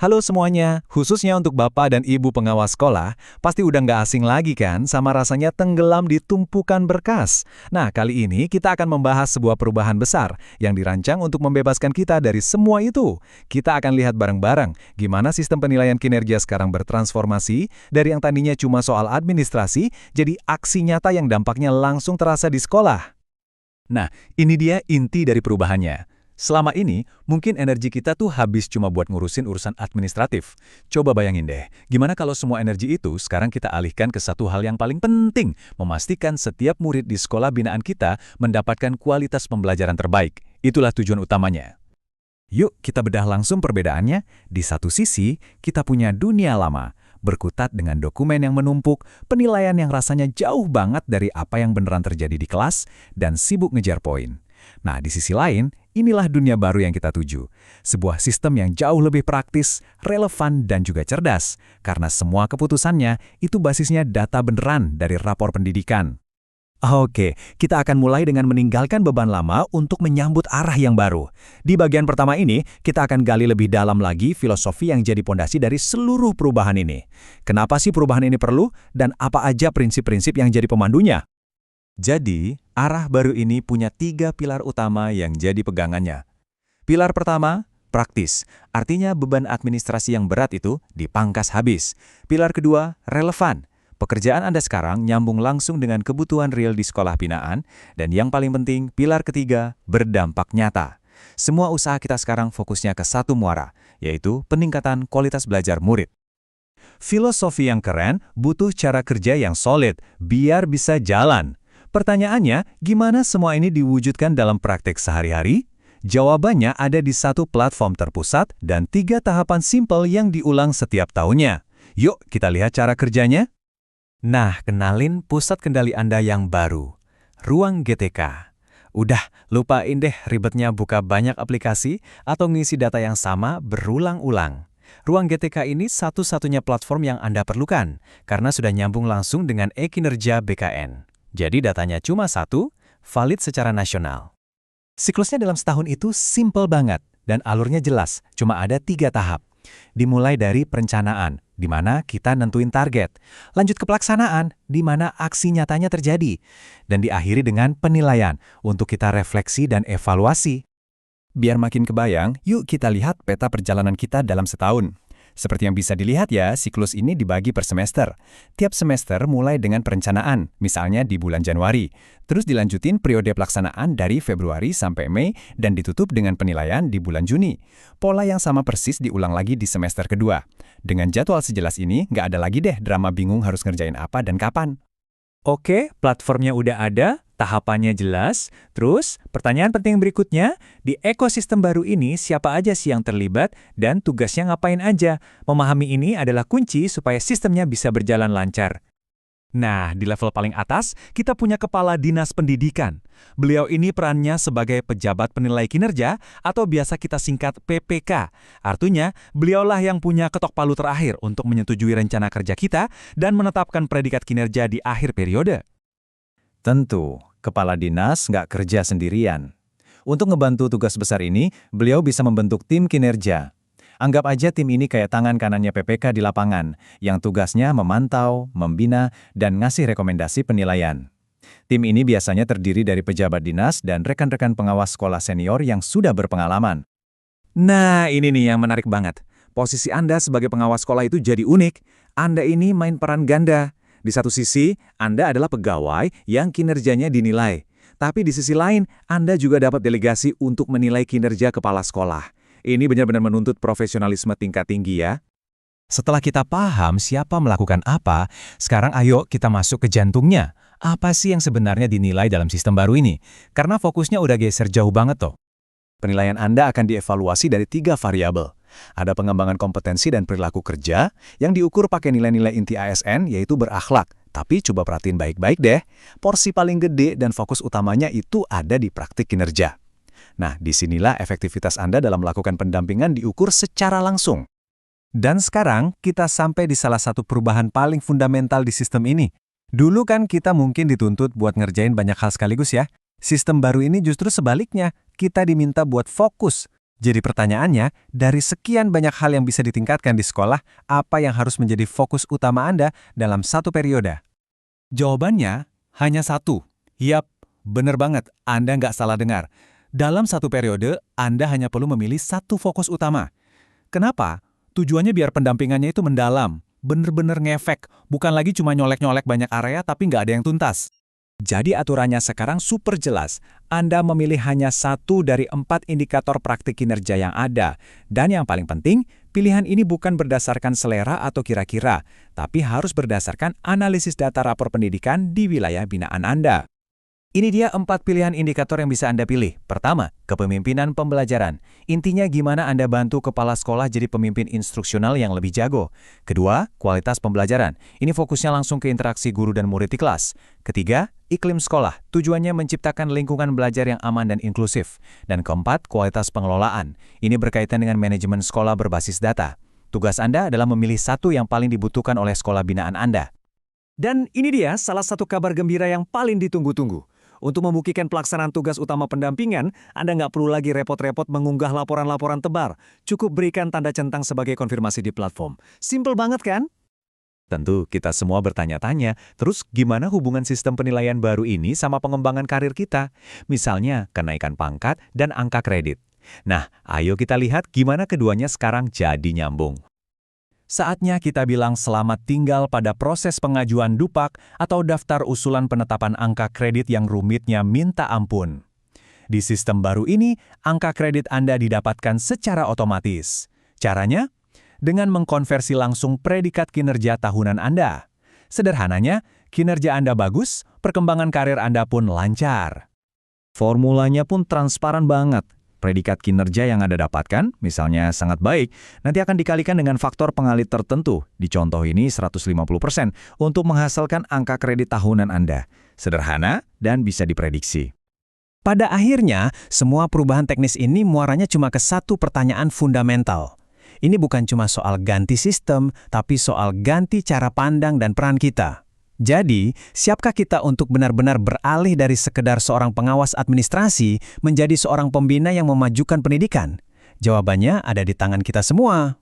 Halo semuanya, khususnya untuk Bapak dan Ibu pengawas sekolah, pasti udah nggak asing lagi kan sama rasanya tenggelam di tumpukan berkas. Nah, kali ini kita akan membahas sebuah perubahan besar yang dirancang untuk membebaskan kita dari semua itu. Kita akan lihat bareng-bareng gimana sistem penilaian kinerja sekarang bertransformasi dari yang tadinya cuma soal administrasi, jadi aksi nyata yang dampaknya langsung terasa di sekolah. Nah, ini dia inti dari perubahannya. Selama ini, mungkin energi kita tuh habis cuma buat ngurusin urusan administratif. Coba bayangin deh, gimana kalau semua energi itu sekarang kita alihkan ke satu hal yang paling penting, memastikan setiap murid di sekolah binaan kita mendapatkan kualitas pembelajaran terbaik. Itulah tujuan utamanya. Yuk kita bedah langsung perbedaannya. Di satu sisi, kita punya dunia lama, berkutat dengan dokumen yang menumpuk, penilaian yang rasanya jauh banget dari apa yang beneran terjadi di kelas, dan sibuk ngejar poin. Nah, di sisi lain, inilah dunia baru yang kita tuju. Sebuah sistem yang jauh lebih praktis, relevan, dan juga cerdas. Karena semua keputusannya itu basisnya data beneran dari rapor pendidikan. Oke, kita akan mulai dengan meninggalkan beban lama untuk menyambut arah yang baru. Di bagian pertama ini, kita akan gali lebih dalam lagi filosofi yang jadi pondasi dari seluruh perubahan ini. Kenapa sih perubahan ini perlu, dan apa aja prinsip-prinsip yang jadi pemandunya? Jadi, arah baru ini punya 3 pilar utama yang jadi pegangannya. Pilar pertama, praktis. Artinya beban administrasi yang berat itu dipangkas habis. Pilar kedua, relevan. Pekerjaan Anda sekarang nyambung langsung dengan kebutuhan real di sekolah binaan. Dan yang paling penting, pilar ketiga, berdampak nyata. Semua usaha kita sekarang fokusnya ke satu muara, yaitu peningkatan kualitas belajar murid. Filosofi yang keren butuh cara kerja yang solid, biar bisa jalan. Pertanyaannya, gimana semua ini diwujudkan dalam praktek sehari-hari? Jawabannya ada di satu platform terpusat dan 3 tahapan simpel yang diulang setiap tahunnya. Yuk, kita lihat cara kerjanya. Nah, kenalin pusat kendali Anda yang baru, Ruang GTK. Udah, lupain deh ribetnya buka banyak aplikasi atau ngisi data yang sama berulang-ulang. Ruang GTK ini satu-satunya platform yang Anda perlukan, karena sudah nyambung langsung dengan e-kinerja BKN. Jadi datanya cuma satu, valid secara nasional. Siklusnya dalam setahun itu simple banget, dan alurnya jelas, cuma ada 3 tahap. Dimulai dari perencanaan, di mana kita nentuin target. Lanjut ke pelaksanaan, di mana aksi nyatanya terjadi. Dan diakhiri dengan penilaian, untuk kita refleksi dan evaluasi. Biar makin kebayang, yuk kita lihat peta perjalanan kita dalam setahun. Seperti yang bisa dilihat ya, siklus ini dibagi per semester. Tiap semester mulai dengan perencanaan, misalnya di bulan Januari. Terus dilanjutin periode pelaksanaan dari Februari sampai Mei dan ditutup dengan penilaian di bulan Juni. Pola yang sama persis diulang lagi di semester kedua. Dengan jadwal sejelas ini, nggak ada lagi deh drama bingung harus ngerjain apa dan kapan. Oke, platformnya udah ada, tahapannya jelas. Terus, pertanyaan penting berikutnya, di ekosistem baru ini siapa aja sih yang terlibat dan tugasnya ngapain aja? Memahami ini adalah kunci supaya sistemnya bisa berjalan lancar. Nah, di level paling atas, kita punya Kepala Dinas Pendidikan. Beliau ini perannya sebagai pejabat penilai kinerja atau biasa kita singkat PPK. Artinya, beliaulah yang punya ketok palu terakhir untuk menyetujui rencana kerja kita dan menetapkan predikat kinerja di akhir periode. Tentu, Kepala Dinas nggak kerja sendirian. Untuk ngebantu tugas besar ini, beliau bisa membentuk tim kinerja. Anggap aja tim ini kayak tangan kanannya PPK di lapangan, yang tugasnya memantau, membina, dan ngasih rekomendasi penilaian. Tim ini biasanya terdiri dari pejabat dinas dan rekan-rekan pengawas sekolah senior yang sudah berpengalaman. Nah, ini nih yang menarik banget. Posisi Anda sebagai pengawas sekolah itu jadi unik. Anda ini main peran ganda. Di satu sisi, Anda adalah pegawai yang kinerjanya dinilai. Tapi di sisi lain, Anda juga dapat delegasi untuk menilai kinerja kepala sekolah. Ini benar-benar menuntut profesionalisme tingkat tinggi ya. Setelah kita paham siapa melakukan apa, sekarang ayo kita masuk ke jantungnya. Apa sih yang sebenarnya dinilai dalam sistem baru ini? Karena fokusnya udah geser jauh banget tuh. Penilaian Anda akan dievaluasi dari 3 variabel. Ada pengembangan kompetensi dan perilaku kerja yang diukur pakai nilai-nilai inti ASN yaitu berakhlak. Tapi coba perhatiin baik-baik deh, porsi paling gede dan fokus utamanya itu ada di praktik kinerja. Nah, disinilah efektivitas Anda dalam melakukan pendampingan diukur secara langsung. Dan sekarang, kita sampai di salah satu perubahan paling fundamental di sistem ini. Dulu kan kita mungkin dituntut buat ngerjain banyak hal sekaligus ya. Sistem baru ini justru sebaliknya, kita diminta buat fokus. Jadi pertanyaannya, dari sekian banyak hal yang bisa ditingkatkan di sekolah, apa yang harus menjadi fokus utama Anda dalam satu periode? Jawabannya hanya satu. Yap, bener banget, Anda nggak salah dengar. Dalam satu periode, Anda hanya perlu memilih satu fokus utama. Kenapa? Tujuannya biar pendampingannya itu mendalam, bener-bener ngefek, bukan lagi cuma nyolek-nyolek banyak area tapi nggak ada yang tuntas. Jadi aturannya sekarang super jelas. Anda memilih hanya satu dari 4 indikator praktik kinerja yang ada. Dan yang paling penting, pilihan ini bukan berdasarkan selera atau kira-kira, tapi harus berdasarkan analisis data rapor pendidikan di wilayah binaan Anda. Ini dia 4 pilihan indikator yang bisa Anda pilih. Pertama, kepemimpinan pembelajaran. Intinya gimana Anda bantu kepala sekolah jadi pemimpin instruksional yang lebih jago. Kedua, kualitas pembelajaran. Ini fokusnya langsung ke interaksi guru dan murid di kelas. Ketiga, iklim sekolah. Tujuannya menciptakan lingkungan belajar yang aman dan inklusif. Dan keempat, kualitas pengelolaan. Ini berkaitan dengan manajemen sekolah berbasis data. Tugas Anda adalah memilih satu yang paling dibutuhkan oleh sekolah binaan Anda. Dan ini dia salah satu kabar gembira yang paling ditunggu-tunggu. Untuk membuktikan pelaksanaan tugas utama pendampingan, Anda nggak perlu lagi repot-repot mengunggah laporan-laporan tebal. Cukup berikan tanda centang sebagai konfirmasi di platform. Simple banget kan? Tentu, kita semua bertanya-tanya, terus gimana hubungan sistem penilaian baru ini sama pengembangan karir kita? Misalnya, kenaikan pangkat dan angka kredit. Nah, ayo kita lihat gimana keduanya sekarang jadi nyambung. Saatnya kita bilang selamat tinggal pada proses pengajuan DUPAK atau daftar usulan penetapan angka kredit yang rumitnya minta ampun. Di sistem baru ini, angka kredit Anda didapatkan secara otomatis. Caranya? Dengan mengkonversi langsung predikat kinerja tahunan Anda. Sederhananya, kinerja Anda bagus, perkembangan karir Anda pun lancar. Formulanya pun transparan banget. Predikat kinerja yang Anda dapatkan, misalnya sangat baik, nanti akan dikalikan dengan faktor pengalit tertentu, di contoh ini 150%, untuk menghasilkan angka kredit tahunan Anda. Sederhana dan bisa diprediksi. Pada akhirnya, semua perubahan teknis ini muaranya cuma ke satu pertanyaan fundamental. Ini bukan cuma soal ganti sistem, tapi soal ganti cara pandang dan peran kita. Jadi, siapkah kita untuk benar-benar beralih dari sekedar seorang pengawas administrasi menjadi seorang pembina yang memajukan pendidikan? Jawabannya ada di tangan kita semua.